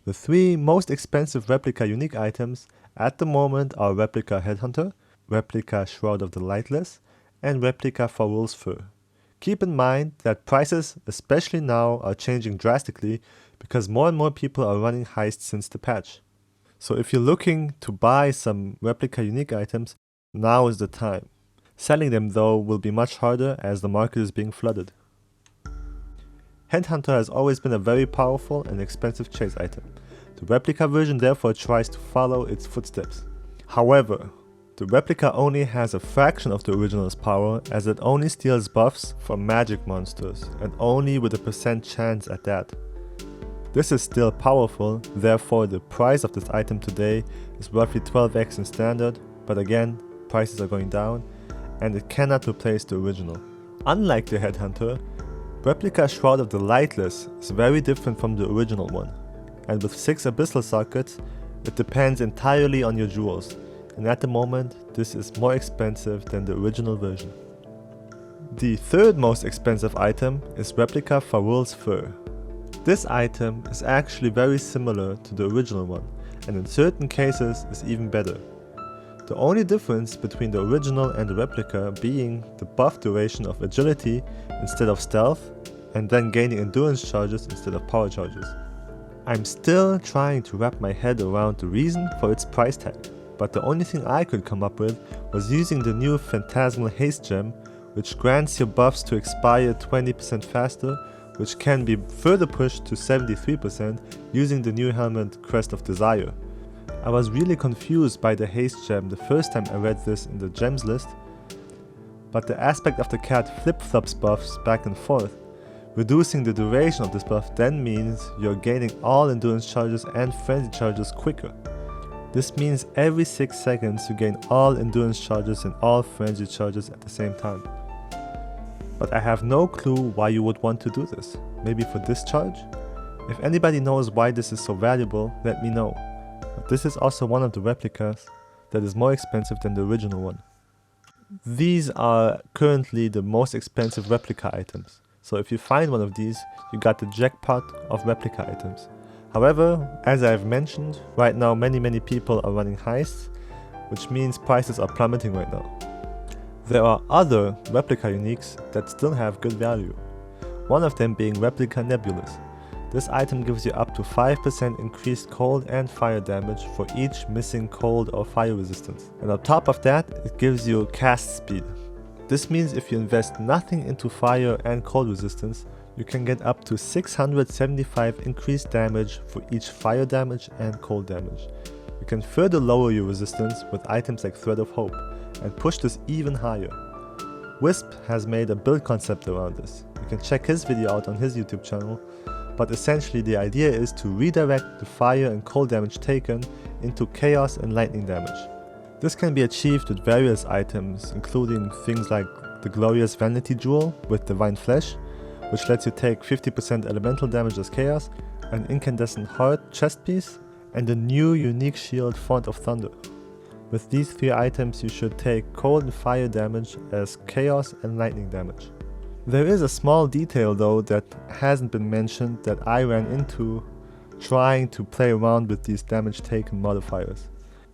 The three most expensive Replica Unique items at the moment are Replica Headhunter, Replica Shroud of the Lightless, and Replica Farrul's Fur. Keep in mind that prices, especially now, are changing drastically because more and more people are running heists since the patch. So if you're looking to buy some Replica Unique items, now is the time. Selling them though will be much harder as the market is being flooded. Headhunter has always been a very powerful and expensive chase item. The Replica version therefore tries to follow its footsteps. However, the Replica only has a fraction of the original's power as it only steals buffs from magic monsters and only with a % chance at that. This is still powerful, therefore the price of this item today is roughly 12x in standard, but again, prices are going down and it cannot replace the original. Unlike the Headhunter, Replica Shroud of the Lightless is very different from the original one, and with 6 abyssal sockets, it depends entirely on your jewels, and at the moment this is more expensive than the original version. The third most expensive item is Replica Farrul's Fur. This item is actually very similar to the original one, and in certain cases is even better. The only difference between the original and the replica being the buff duration of agility instead of stealth, and then gaining endurance charges instead of power charges. I'm still trying to wrap my head around the reason for its price tag, but the only thing I could come up with was using the new Phantasmal Haste gem, which grants your buffs to expire 20% faster, which can be further pushed to 73% using the new helmet Crest of Desire. I was really confused by the haste gem the first time I read this in the gems list, but the aspect of the cat flip-flops buffs back and forth. Reducing the duration of this buff then means you're gaining all endurance charges and frenzy charges quicker. This means every 6 seconds you gain all endurance charges and all frenzy charges at the same time. But I have no clue why you would want to do this. Maybe for discharge? If anybody knows why this is so valuable, let me know. But this is also one of the replicas that is more expensive than the original one. These are currently the most expensive replica items. So if you find one of these, you got the jackpot of replica items. However, as I've mentioned, right now many people are running heists, which means prices are plummeting right now. There are other Replica Uniques that still have good value, one of them being Replica Nebulous. This item gives you up to 5% increased cold and fire damage for each missing cold or fire resistance, and on top of that it gives you cast speed. This means if you invest nothing into fire and cold resistance, you can get up to 675 increased damage for each fire damage and cold damage. You can further lower your resistance with items like Thread of Hope, and push this even higher. Whissp has made a build concept around this. You can check his video out on his YouTube channel, but essentially the idea is to redirect the fire and cold damage taken into chaos and lightning damage. This can be achieved with various items, including things like the glorious Vanity Jewel with Divine Flesh, which lets you take 50% elemental damage as chaos, an incandescent heart chest piece, and the new unique shield Font of Thunder. With these 3 items you should take cold and fire damage as chaos and lightning damage. There is a small detail though that hasn't been mentioned that I ran into trying to play around with these damage taken modifiers.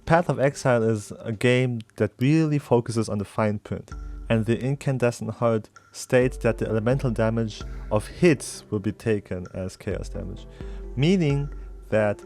Path of Exile is a game that really focuses on the fine print, and the incandescent heart states that the elemental damage of hits will be taken as chaos damage, meaning that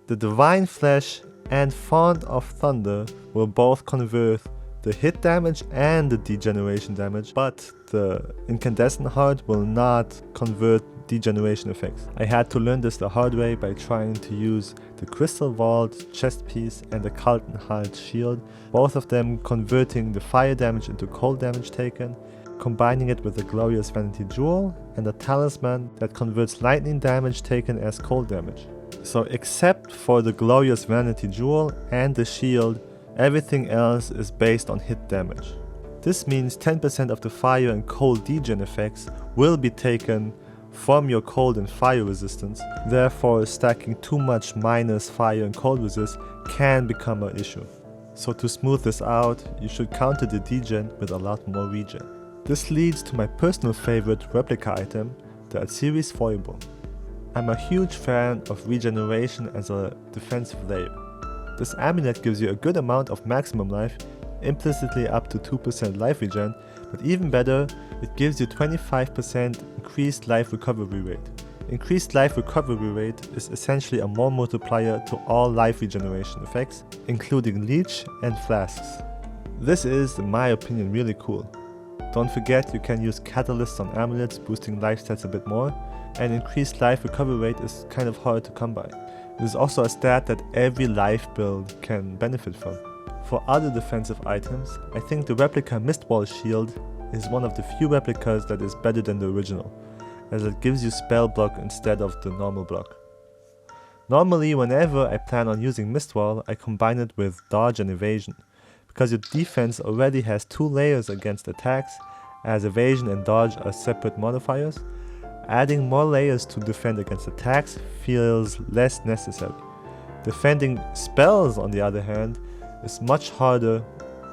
the Divine Flesh and Font of Thunder will both convert the hit damage and the degeneration damage, but the incandescent heart will not convert degeneration effects. I had to learn this the hard way by trying to use the Crystal Vault chest piece and the Kaltenhalt shield, both of them converting the fire damage into cold damage taken, combining it with the glorious Vanity Jewel and a talisman that converts lightning damage taken as cold damage. So except for the glorious Vanity Jewel and the shield, everything else is based on hit damage. This means 10% of the fire and cold degen effects will be taken from your cold and fire resistance, therefore stacking too much minus fire and cold resist can become an issue. So to smooth this out, you should counter the degen with a lot more regen. This leads to my personal favorite replica item, the Atsiris Foible. I'm a huge fan of regeneration as a defensive layer. This amulet gives you a good amount of maximum life, implicitly up to 2% life regen, but even better, it gives you 25% increased life recovery rate. Increased life recovery rate is essentially a more multiplier to all life regeneration effects, including leech and flasks. This is, in my opinion, really cool. Don't forget you can use catalysts on amulets, boosting life stats a bit more, and increased life recovery rate is kind of hard to come by. It is also a stat that every life build can benefit from. For other defensive items, I think the Replica Mistwall shield is one of the few replicas that is better than the original, as it gives you spell block instead of the normal block. Normally, whenever I plan on using Mistwall, I combine it with dodge and evasion, because your defense already has 2 layers against attacks, as evasion and dodge are separate modifiers. Adding more layers to defend against attacks feels less necessary. Defending spells, on the other hand, is much harder,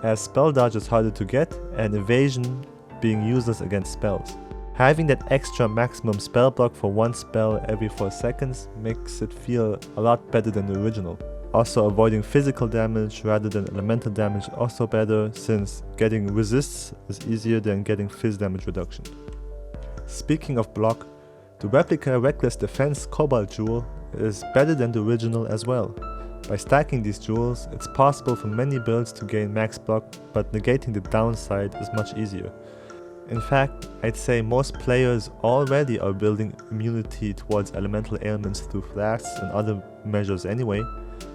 as spell dodge is harder to get and evasion being useless against spells. Having that extra maximum spell block for one spell every 4 seconds makes it feel a lot better than the original. Also, avoiding physical damage rather than elemental damage also better, since getting resists is easier than getting phys damage reduction. Speaking of block, the Replica Reckless Defense Cobalt Jewel is better than the original as well. By stacking these jewels, it's possible for many builds to gain max block, but negating the downside is much easier. In fact, I'd say most players already are building immunity towards elemental ailments through flasks and other measures anyway,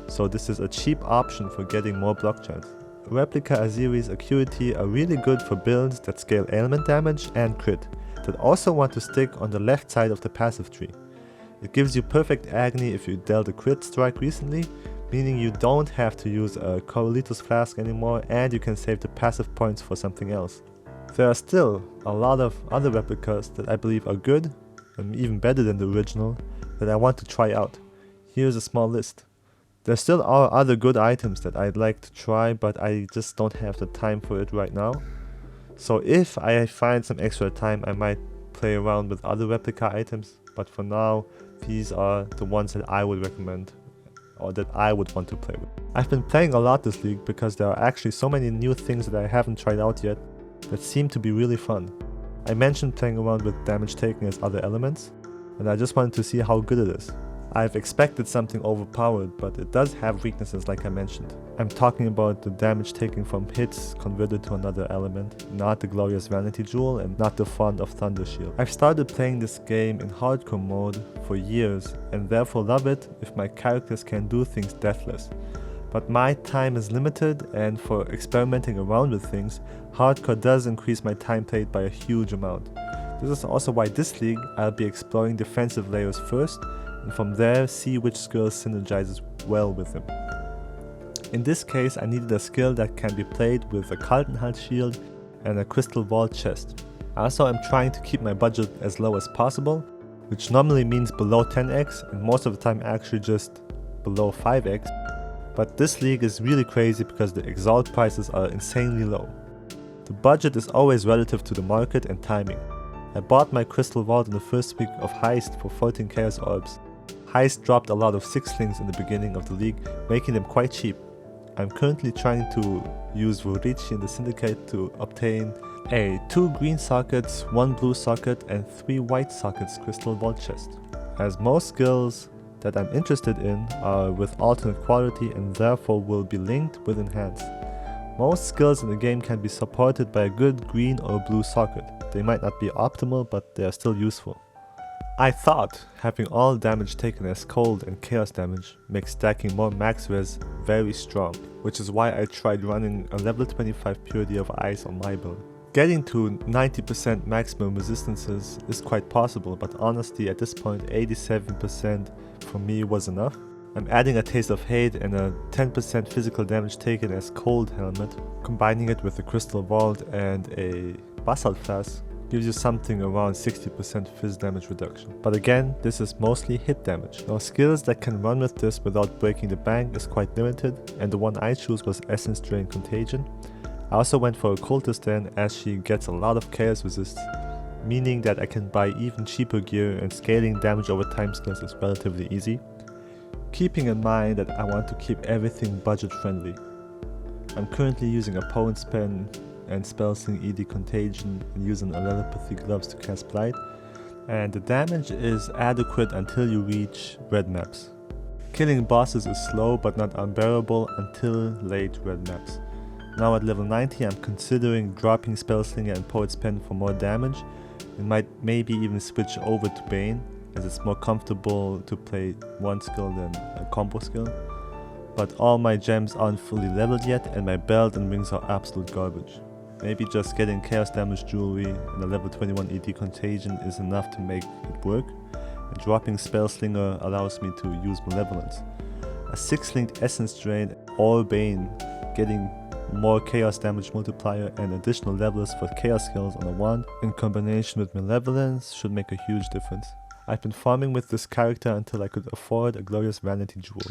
so this is a cheap option for getting more block chance. Replica Aziri's Acuity are really good for builds that scale ailment damage and crit, that also want to stick on the left side of the passive tree. It gives you perfect agony if you dealt a crit strike recently, meaning you don't have to use a Corralitos Flask anymore and you can save the passive points for something else. There are still a lot of other replicas that I believe are good, and even better than the original, that I want to try out. Here's a small list. There still are other good items that I'd like to try, but I just don't have the time for it right now. So if I find some extra time, I might play around with other replica items, but for now, these are the ones that I would recommend, or that I would want to play with. I've been playing a lot this league because there are actually so many new things that I haven't tried out yet that seem to be really fun. I mentioned playing around with damage taking as other elements, and I just wanted to see how good it is. I've expected something overpowered, but it does have weaknesses like I mentioned. I'm talking about the damage taken from hits converted to another element, not the Glorious Vanity Jewel and not the Font of Thunder Shield. I've started playing this game in hardcore mode for years and therefore love it if my characters can do things deathless. But my time is limited, and for experimenting around with things, hardcore does increase my time played by a huge amount. This is also why this league I'll be exploring defensive layers first, and from there see which skill synergizes well with them. In this case, I needed a skill that can be played with a Kaltenhalt shield and a Crystal Vault chest. Also, I'm trying to keep my budget as low as possible, which normally means below 10x and most of the time actually just below 5x. But this league is really crazy because the exalt prices are insanely low. The budget is always relative to the market and timing. I bought my Crystal Vault in the first week of Heist for 14 Chaos Orbs. Heist dropped a lot of 6-lings in the beginning of the league, making them quite cheap. I'm currently trying to use Vorici in the Syndicate to obtain a 2 green sockets, 1 blue socket and 3 white sockets Crystal Vault chest. As most skills that I'm interested in are with alternate quality and therefore will be linked with enhanced. Most skills in the game can be supported by a good green or blue socket. They might not be optimal, but they are still useful. I thought having all damage taken as cold and chaos damage makes stacking more max res very strong, which is why I tried running a level 25 Purity of Ice on my build. Getting to 90% maximum resistances is quite possible, but honestly at this point 87% for me was enough. I'm adding a Taste of Hate and a 10% physical damage taken as cold helmet. Combining it with a Crystal Vault and a Basalt Flask gives you something around 60% phys damage reduction. But again, this is mostly hit damage. Now skills that can run with this without breaking the bank is quite limited, and the one I chose was Essence Drain Contagion. I also went for a Cultist then, as she gets a lot of chaos resist, meaning that I can buy even cheaper gear and scaling damage over time skills is relatively easy. Keeping in mind that I want to keep everything budget friendly. I'm currently using Opponent's Pen and Spellsling ED Contagion and using Telepathy Gloves to cast Blight, and the damage is adequate until you reach red maps. Killing bosses is slow but not unbearable until late red maps. Now at level 90 I'm considering dropping Spellslinger and Poet's Pen for more damage and might maybe even switch over to Bane, as it's more comfortable to play one skill than a combo skill. But all my gems aren't fully leveled yet and my belt and wings are absolute garbage. Maybe just getting chaos damage jewelry and a level 21 ED Contagion is enough to make it work, and dropping Spellslinger allows me to use Malevolence. A 6-linked Essence Drain or Bane, getting more chaos damage multiplier and additional levels for chaos skills on a wand in combination with Malevolence should make a huge difference. I've been farming with this character until I could afford a glorious vanity jewel.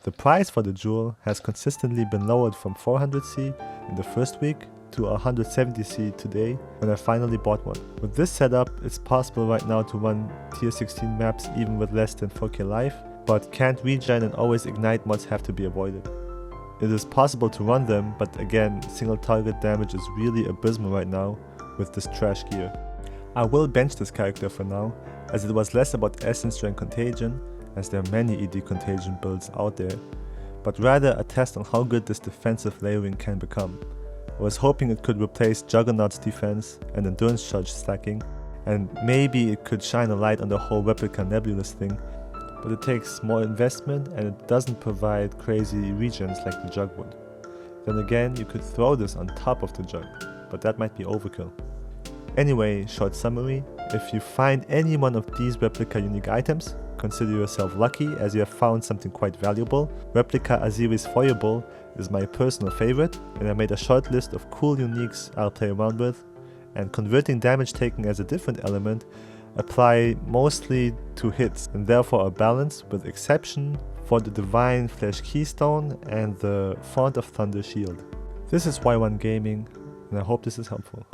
The price for the jewel has consistently been lowered from 400C in the first week to 170C today when I finally bought one. With this setup, it's possible right now to run tier 16 maps even with less than 4k life, but can't regen and always ignite mods have to be avoided. It is possible to run them, but again, single target damage is really abysmal right now with this trash gear. I will bench this character for now, as it was less about Essence Drain Contagion, as there are many ED Contagion builds out there, but rather a test on how good this defensive layering can become. I was hoping it could replace Juggernaut's defense and endurance charge stacking, and maybe it could shine a light on the whole Replica Nebulous thing, but it takes more investment and it doesn't provide crazy regens like the Jug would. Then again, you could throw this on top of the Jug, but that might be overkill. Anyway, short summary, if you find any one of these Replica Unique items, consider yourself lucky as you have found something quite valuable. Replica Aziri's Foible is my personal favorite, and I made a short list of cool uniques I'll play around with, and converting damage taken as a different element apply mostly to hits and therefore are balanced, with exception for the Divine Flesh Keystone and the Font of Thunder Shield. This is Y1 Gaming, and I hope this is helpful.